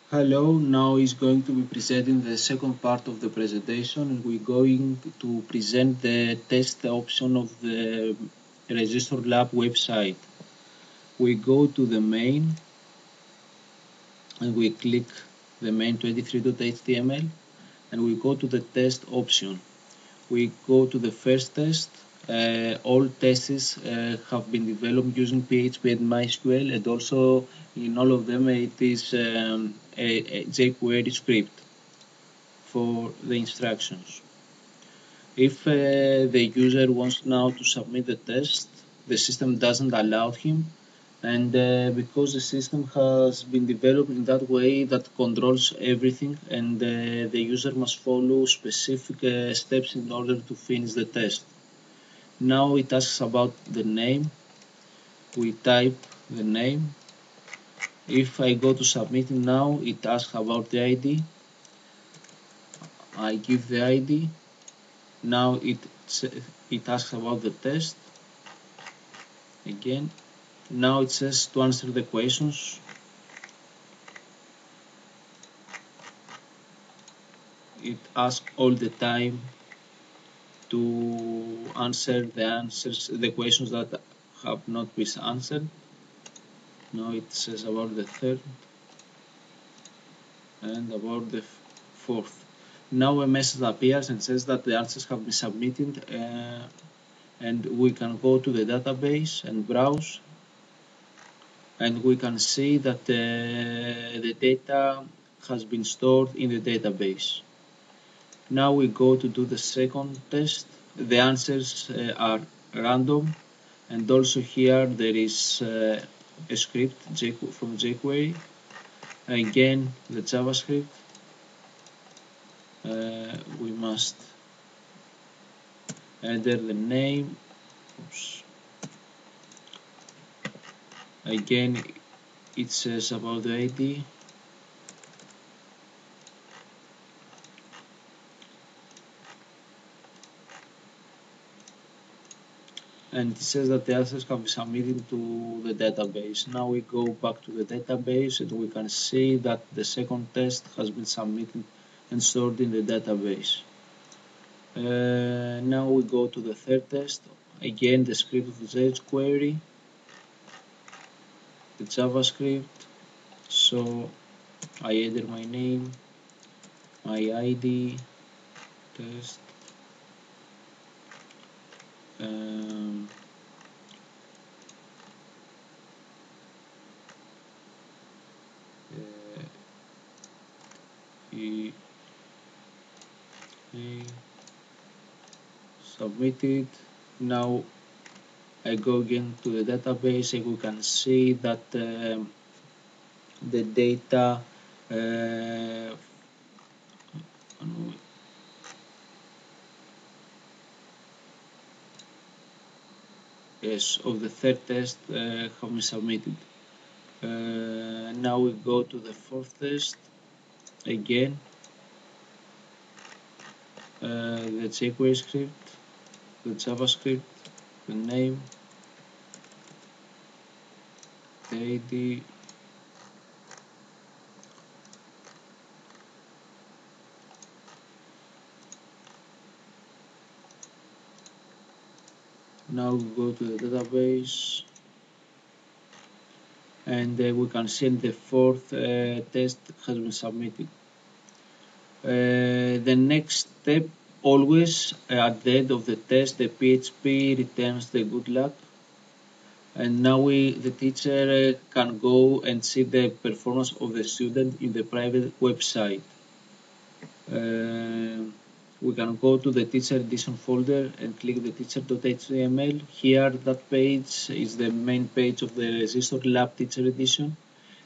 Hello, now is going to be presenting the second part of the presentation, and we're going to present the test option of the Resistor Lab website. We go to the main and we click the main 23.html and we go to the test option. We go to the first test. All tests have been developed using PHP and MySQL, and also in all of them it is a jQuery script for the instructions. If the user wants now to submit the test, the system doesn't allow him, and because the system has been developed in that way that controls everything, and the user must follow specific steps in order to finish the test. Now it asks about the name. We type the name. If I go to submit now, it asks about the ID. I give the ID. Now it asks about the test again. Now it says to answer the questions. It asks all the time to answer the questions that have not been answered. Now it says about the third and about the fourth. Now a message appears and says that the answers have been submitted, and we can go to the database and browse, and we can see that the data has been stored in the database. Now we go to do the second test. The answers are random, and also here there is a script from jQuery. Again, the JavaScript. We must enter the name. Oops. Again, it says about the ID. And it says that the answers can be submitted to the database. Now we go back to the database and we can see that the second test has been submitted and stored in the database. Now we go to the third test. Again, the script of the jQuery, the JavaScript. So I enter my name, my ID, test. Submitted. Now I go again to the database and we can see that the data yes, of the third test have been submitted. Now we go to the fourth test again. The jQuery script, the JavaScript, the name, the ID, now we go to the database and we can see the fourth test has been submitted. The next step, always at the end of the test, the PHP returns the good luck, and now the teacher can go and see the performance of the student in the private website. We can go to the teacher edition folder and click the teacher.html. Here, that page is the main page of the Resistor Lab teacher edition.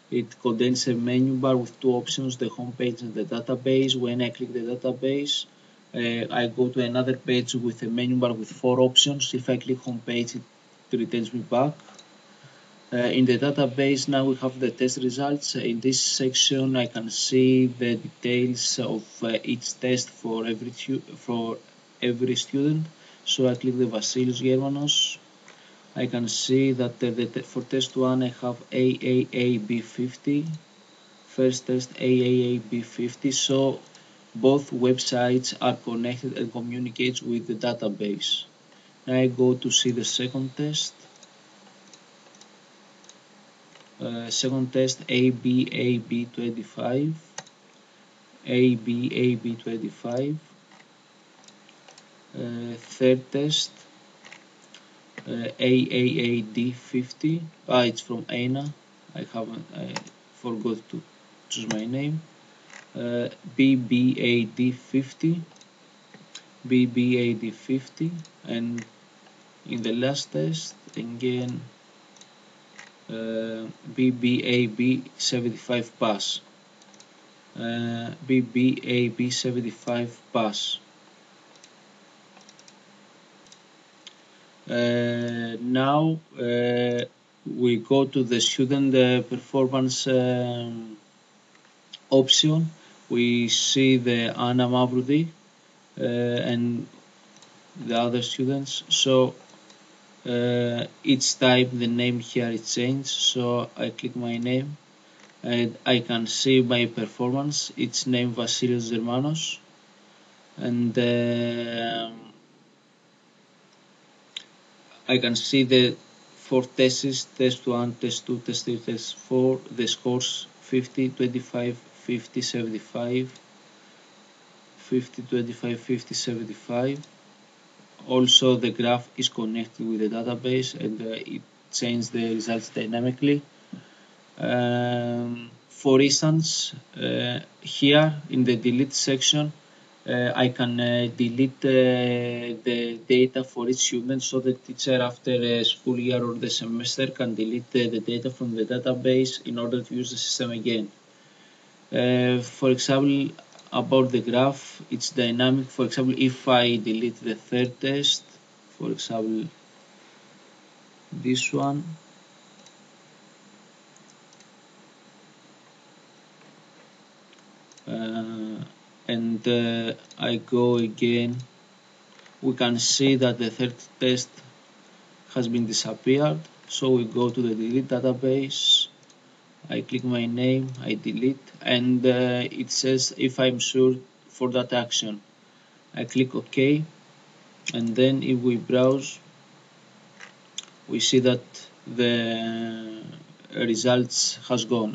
It contains a menu bar with two options, the home page and the database. When I click the database, I go to another page with a menu bar with four options. If I click home page, it returns me back. In the database, now we have the test results. In this section, I can see the details of each test for every student. So I click the Vasilis Germanos. I can see that for test 1 I have AAAB50, first test AAAB50, so both websites are connected and communicates with the database. Now I go to see the second test. Second test ABAB25, ABAB25. Third test AAAD50. It's from ANA. I forgot to choose my name. BBAD50, BBAD50, and in the last test again BBAB75 pass. BBAB75 pass. Now we go to the student performance option. We see the Anna Mavrudi and the other students. So each time the name here is changed. So I click my name and I can see my performance. It's named Vasilios Germanos, and I can see the 4 tests, test 1, test 2, test 3, test 4, the scores 50, 25, 50, 75, 50, 25, 50, 75. Also the graph is connected with the database and it changes the results dynamically. For instance, here in the delete section, I can delete the data for each student, so the teacher after a school year or the semester can delete the data from the database in order to use the system again. For example, about the graph, it's dynamic. For example, if I delete the third test, for example this one, and I go again, we can see that the third test has been disappeared. So we go to the delete database, I click my name, I delete, and it says if I'm sure for that action. I click OK, and then if we browse, we see that the results has gone.